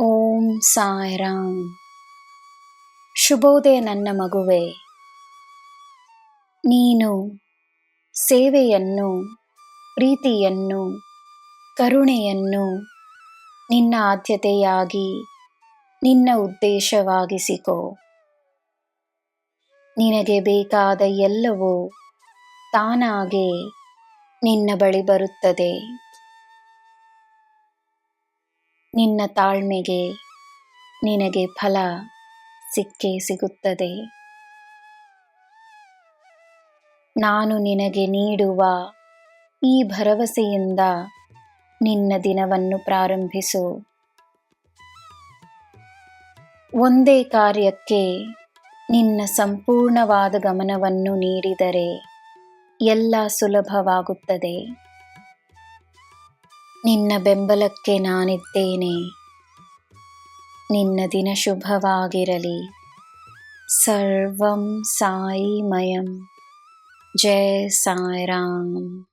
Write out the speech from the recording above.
ಓಂ ಸಾಯಿರಾಮ್. ಶುಭೋದಯ ನನ್ನ ಮಗುವೆ. ನೀನು ಸೇವೆಯನ್ನು, ಪ್ರೀತಿಯನ್ನು, ಕರುಣೆಯನ್ನು ನಿನ್ನ ಆದ್ಯತೆಯಾಗಿ, ನಿನ್ನ ಉದ್ದೇಶವಾಗಿಸಿಕೋ. ನಿನಗೆ ಬೇಕಾದ ಎಲ್ಲವೂ ತಾನಾಗೇ ನಿನ್ನ ಬಳಿ ಬರುತ್ತದೆ. ನಿನ್ನ ತಾಳ್ಮೆಗೆ ನಿನಗೆ ಫಲ ಸಿಕ್ಕೇ ಸಿಗುತ್ತದೆ. ನಾನು ನಿನಗೆ ನೀಡುವ ಈ ಭರವಸೆಯಿಂದ ನಿನ್ನ ದಿನವನ್ನು ಪ್ರಾರಂಭಿಸು. ಒಂದೇ ಕಾರ್ಯಕ್ಕೆ ನಿನ್ನ ಸಂಪೂರ್ಣವಾದ ಗಮನವನ್ನು ನೀಡಿದರೆ ಎಲ್ಲ ಸುಲಭವಾಗುತ್ತದೆ. ನಿನ್ನ ಬೆಂಬಲಕ್ಕೆ ನಾನಿದ್ದೇನೆ. ನಿನ್ನ ದಿನ ಶುಭವಾಗಿರಲಿ. ಸರ್ವಂ ಸಾಯಿಮಯಂ. ಜೈ ಸಾಯಿರಾಮ್.